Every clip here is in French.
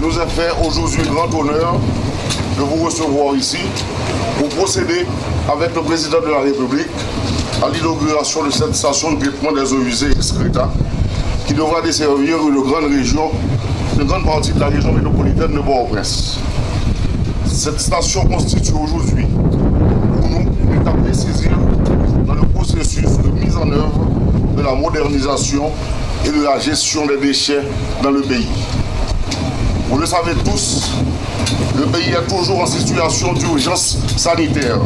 Il nous a fait aujourd'hui grand honneur de vous recevoir ici pour procéder avec le président de la République à l'inauguration de cette station de traitement des eaux usées excréta qui devra desservir une grande partie de la région métropolitaine de Port-au-Prince. Cette station constitue aujourd'hui pour nous une étape décisive dans le processus de mise en œuvre de la modernisation et de la gestion des déchets dans le pays. Vous le savez tous, le pays est toujours en situation d'urgence sanitaire.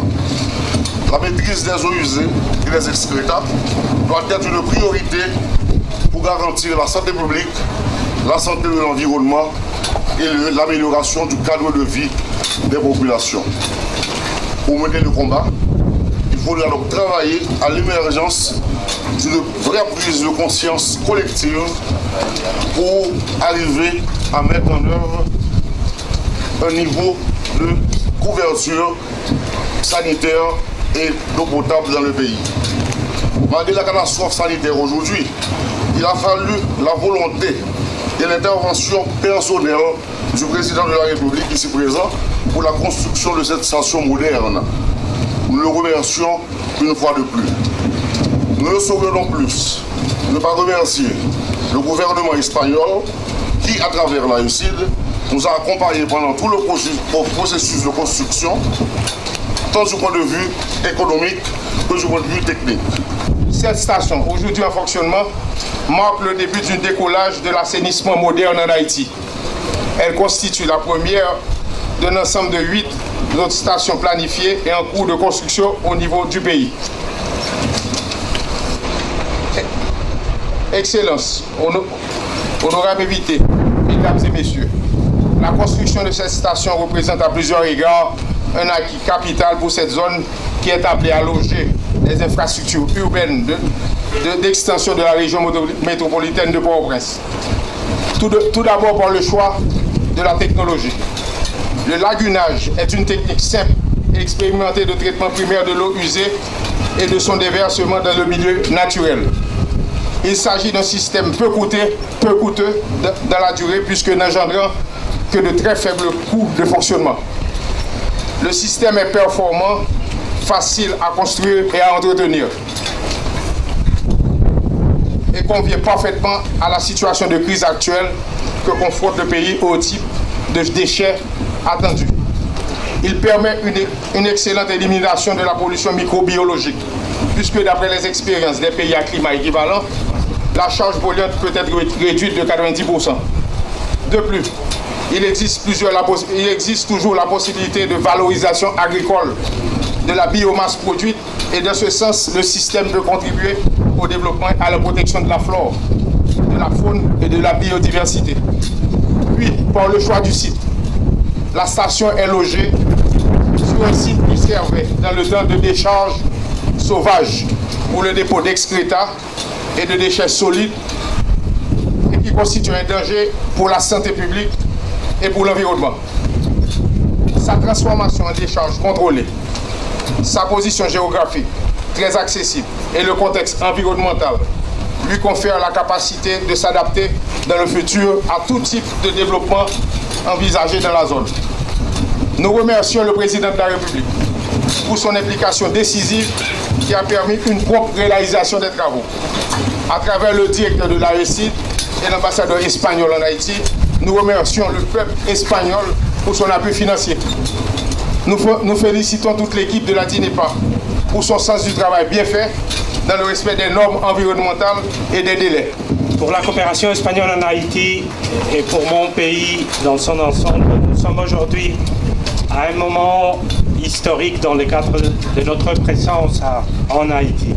La maîtrise des eaux usées et des excréta doit être une priorité pour garantir la santé publique, la santé de l'environnement et l'amélioration du cadre de vie des populations. Pour mener le combat, il faudra donc travailler à l'émergence d'une vraie prise de conscience collective pour arriver à mettre en œuvre un niveau de couverture sanitaire et d'eau potable dans le pays. Malgré la catastrophe sanitaire aujourd'hui, il a fallu la volonté et l'intervention personnelle du président de la République ici présent pour la construction de cette station moderne. Nous le remercions une fois de plus. Nous ne saurions plus ne pas remercier le gouvernement espagnol qui, à travers l'AECID, nous a accompagnés pendant tout le processus de construction, tant du point de vue économique que du point de vue technique. Cette station, aujourd'hui en fonctionnement, marque le début du décollage de l'assainissement moderne en Haïti. Elle constitue la première d'un ensemble de 8 autres stations planifiées et en cours de construction au niveau du pays. Excellence, honorable invité, mesdames et messieurs, la construction de cette station représente à plusieurs égards un acquis capital pour cette zone qui est appelée à loger les infrastructures urbaines d'extension de la région métropolitaine de Port-au-Prince. Tout d'abord par le choix de la technologie. Le lagunage est une technique simple et expérimentée de traitement primaire de l'eau usée et de son déversement dans le milieu naturel. Il s'agit d'un système peu coûteux dans la durée puisque n'engendrant que de très faibles coûts de fonctionnement. Le système est performant, facile à construire et à entretenir et convient parfaitement à la situation de crise actuelle que confronte le pays au type de déchets attendus. Il permet une excellente élimination de la pollution microbiologique, puisque d'après les expériences des pays à climat équivalent, la charge polluante peut être réduite de 90%. De plus, il existe toujours la possibilité de valorisation agricole de la biomasse produite et dans ce sens, le système peut contribuer au développement et à la protection de la flore, de la faune et de la biodiversité. Puis, par le choix du site, la station est logée sur un site qui servait dans le temps de décharge sauvage pour le dépôt d'excréta et de déchets solides et qui constitue un danger pour la santé publique et pour l'environnement. Sa transformation en décharge contrôlée, sa position géographique très accessible et le contexte environnemental lui confèrent la capacité de s'adapter dans le futur à tout type de développement envisagé dans la zone. Nous remercions le président de la République pour son implication décisive qui a permis une propre réalisation des travaux. À travers le directeur de l'AECID et l'ambassadeur espagnol en Haïti, nous remercions le peuple espagnol pour son appui financier. Nous félicitons toute l'équipe de la DINEPA pour son sens du travail bien fait dans le respect des normes environnementales et des délais. Pour la coopération espagnole en Haïti et pour mon pays dans son ensemble, nous sommes aujourd'hui à un moment historique dans le cadre de notre présence en Haïti.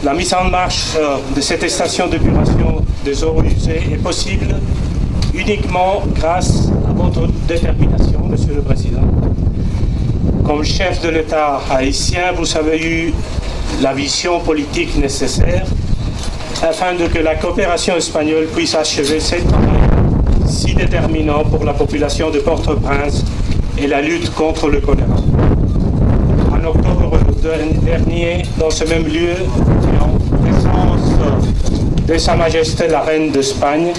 La mise en marche de cette station d'épuration des eaux usées est possible uniquement grâce à votre détermination, Monsieur le Président. Comme chef de l'État haïtien, vous avez eu la vision politique nécessaire afin que la coopération espagnole puisse achever ce travail si déterminant pour la population de Port-au-Prince et la lutte contre le choléra. En octobre dernier, dans ce même lieu, et en présence de Sa Majesté la Reine d'Espagne,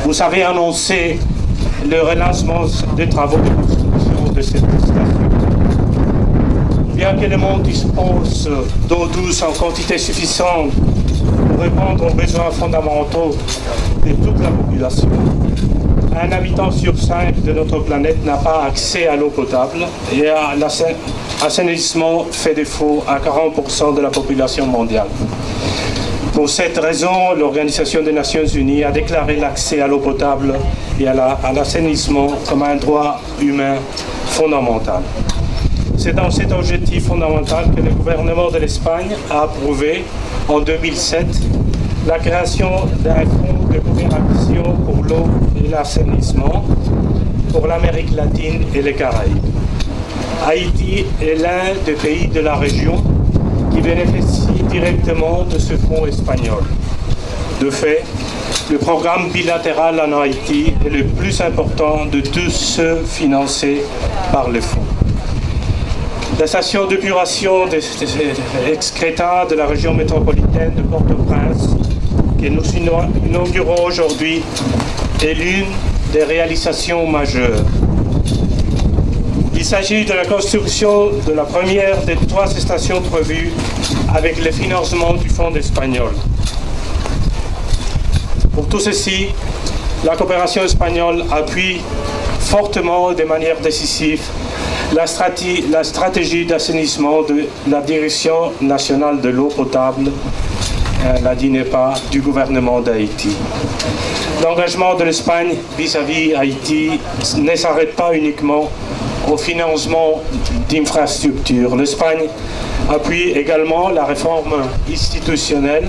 vous avez annoncé le relancement des travaux de construction de cette station. Bien que le monde dispose d'eau douce en quantité suffisante pour répondre aux besoins fondamentaux de toute la population, un habitant sur 5 de notre planète n'a pas accès à l'eau potable et l'assainissement fait défaut à 40% de la population mondiale. Pour cette raison, l'Organisation des Nations Unies a déclaré l'accès à l'eau potable et à l'assainissement comme un droit humain fondamental. C'est dans cet objectif fondamental que le gouvernement de l'Espagne a approuvé en 2007 la création d'un fonds de coopération pour l'eau et l'assainissement pour l'Amérique latine et les Caraïbes. Haïti est l'un des pays de la région qui bénéficie directement de ce fonds espagnol. De fait, le programme bilatéral en Haïti est le plus important de tous ceux financés par le fonds. La station d'épuration des excrétants de la région métropolitaine de Port-au-Prince, que nous inaugurons aujourd'hui, est l'une des réalisations majeures. Il s'agit de la construction de la première des 3 stations prévues avec le financement du fonds espagnol. Pour tout ceci, la coopération espagnole appuie fortement et de manière décisive la stratégie d'assainissement de la Direction nationale de l'eau potable, la DINEPA, du gouvernement d'Haïti. L'engagement de l'Espagne vis-à-vis Haïti ne s'arrête pas uniquement au financement d'infrastructures. L'Espagne appuie également la réforme institutionnelle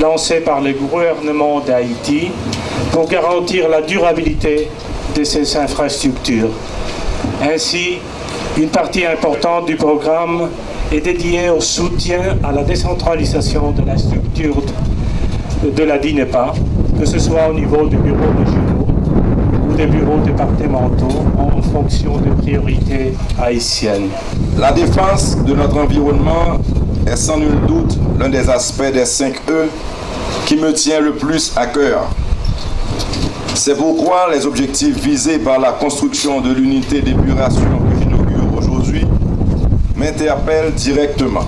lancée par le gouvernement d'Haïti pour garantir la durabilité de ces infrastructures. Ainsi, une partie importante du programme est dédiée au soutien à la décentralisation de la structure de la DINEPA, que ce soit au niveau des bureaux régionaux ou des bureaux départementaux en fonction des priorités haïtiennes. La défense de notre environnement est sans nul doute l'un des aspects des 5 E qui me tient le plus à cœur. C'est pourquoi les objectifs visés par la construction de l'unité d'épuration que j'inaugure aujourd'hui m'interpellent directement.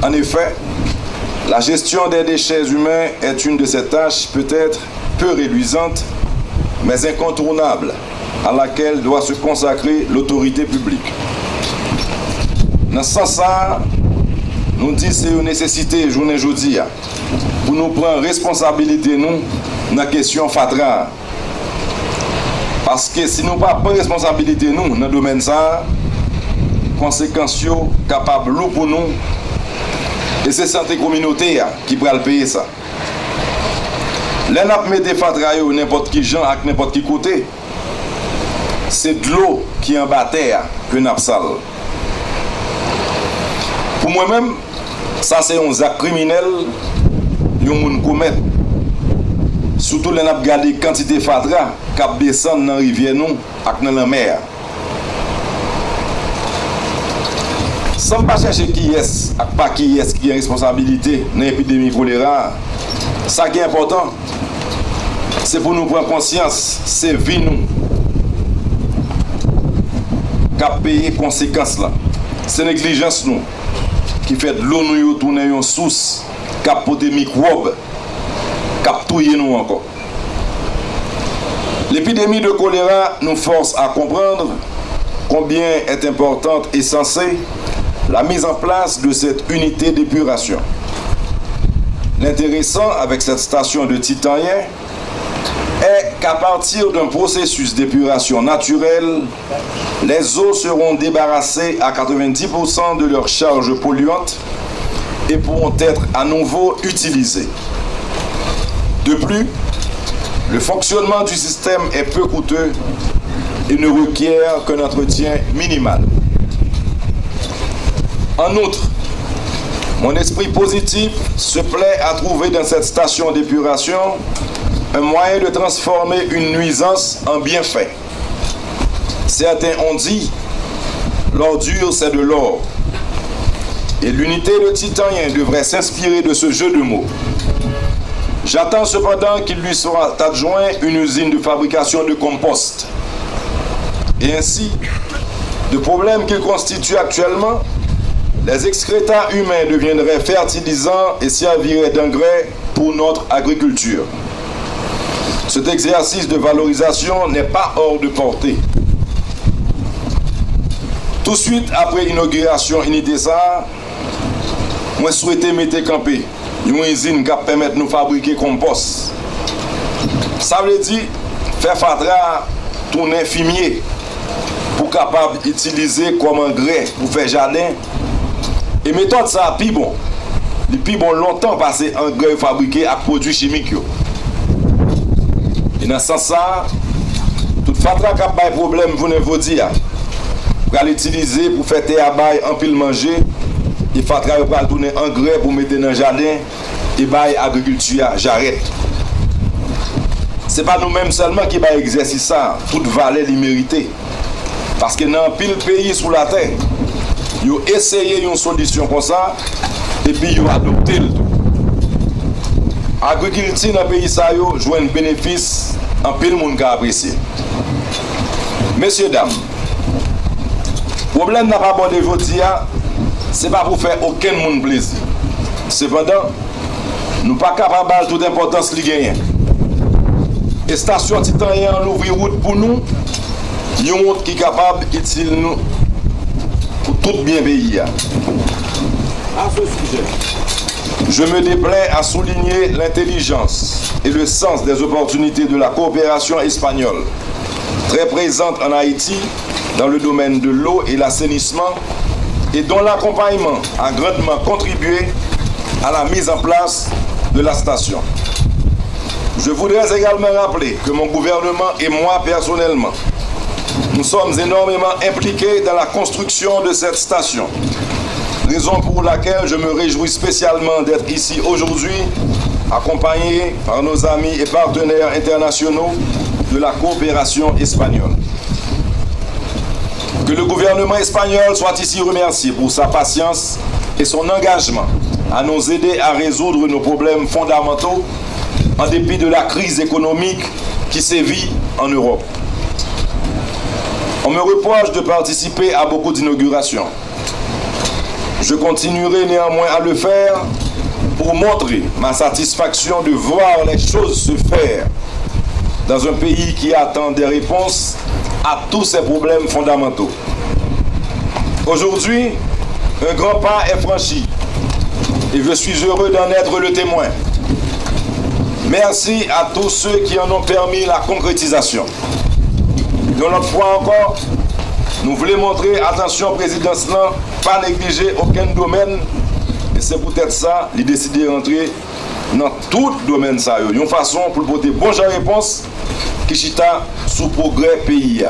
En effet, la gestion des déchets humains est une de ces tâches peut-être peu réduisante, mais incontournable, à laquelle doit se consacrer l'autorité publique. Dans ce sens-là, nous disons que c'est une nécessité, journée aujourd'hui, pour nous prendre responsabilité, nous, dans la question FATRA. Parce que si nous ne prenons pas responsabilité, nous, dans le domaine ça, conséquences capables pour nous, et c'est santé communautaire qui pourra le payer ça. Les nappes mettent FATRA n'importe qui gens avec n'importe qui côté. C'est de l'eau qui est en bas terre que nappe sale. Pour moi-même, ça c'est un acte criminel que nous commettons. Surtout les nappes gardé quantité FATRA qui descendent dans la rivière nous et dans la mer. Sans pas chercher qui est et pas qui est qui a responsabilité dans l'épidémie choléra, ça qui est important, c'est pour nous prendre conscience, c'est vie nous qui a payé les conséquences là. C'est négligence nous qui fait de l'eau nous tourner en source, qui a porté microbes, qui a touillé nous encore. L'épidémie de choléra nous force à comprendre combien est importante et censée la mise en place de cette unité d'épuration. L'intéressant avec cette station de Titanien est qu'à partir d'un processus d'épuration naturelle, les eaux seront débarrassées à 90% de leur charge polluante et pourront être à nouveau utilisées. De plus, le fonctionnement du système est peu coûteux et ne requiert qu'un entretien minimal. En outre, mon esprit positif se plaît à trouver dans cette station d'épuration un moyen de transformer une nuisance en bienfait. Certains ont dit, l'ordure c'est de l'or. Et l'unité de Titanien devrait s'inspirer de ce jeu de mots. J'attends cependant qu'il lui sera adjoint une usine de fabrication de compost. Et ainsi, de problèmes qu'il constitue actuellement, les excréta humains deviendraient fertilisants et serviraient d'engrais pour notre agriculture. Cet exercice de valorisation n'est pas hors de portée. Tout de suite après l'inauguration unité ça, moi souhaité mettre camper une usine qui permet de nous fabriquer compost. Ça veut dire faire fatra tourner fumier pour capable d'utiliser comme engrais pour faire jardin. Et méthode ça plus bon. Le plus bon longtemps passer engrais fabriqué avec produits chimiques. Et dans ce sens ça, toute fatra qui a pas de problème vous ne vous dire. Pour l'utiliser pour faire tes abeilles en pile manger, il faut tourner engrais pour mettre dans le jardin et bailler agriculture, j'arrête. Ce n'est pas nous-mêmes seulement qui va exercer ça, toute valeur mérité. Parce que dans pile pays sous la terre, ils ont essayé une solution comme ça et puis ils ont adopté le tout. L'agriculture dans le pays, ça joue un bénéfice en pile monde qui a apprécié. Messieurs, dames, le problème n'a pas abordé aujourd'hui, ce n'est pas pour faire aucun monde plaisir. Cependant, nous ne sommes pas capables de toute importance qui gagne. Et station Titan l'ouvre route pour nous, une route qui est capable d'utiliser nous pour tout bien pays. À ce sujet, je me déplais à souligner l'intelligence et le sens des opportunités de la coopération espagnole, très présente en Haïti dans le domaine de l'eau et l'assainissement, et dont l'accompagnement a grandement contribué à la mise en place de la station. Je voudrais également rappeler que mon gouvernement et moi personnellement, nous sommes énormément impliqués dans la construction de cette station, raison pour laquelle je me réjouis spécialement d'être ici aujourd'hui, accompagné par nos amis et partenaires internationaux de la coopération espagnole. Que le gouvernement espagnol soit ici remercié pour sa patience et son engagement à nous aider à résoudre nos problèmes fondamentaux en dépit de la crise économique qui sévit en Europe. On me reproche de participer à beaucoup d'inaugurations. Je continuerai néanmoins à le faire pour montrer ma satisfaction de voir les choses se faire dans un pays qui attend des réponses à tous ces problèmes fondamentaux. Aujourd'hui, un grand pas est franchi et je suis heureux d'en être le témoin. Merci à tous ceux qui en ont permis la concrétisation. Une autre fois encore, nous voulons montrer, attention présidence là, pas négliger aucun domaine. Et c'est peut-être ça, il décide de rentrer dans tout domaine. Une façon pour porter bonne réponse qui chita sous progrès pays.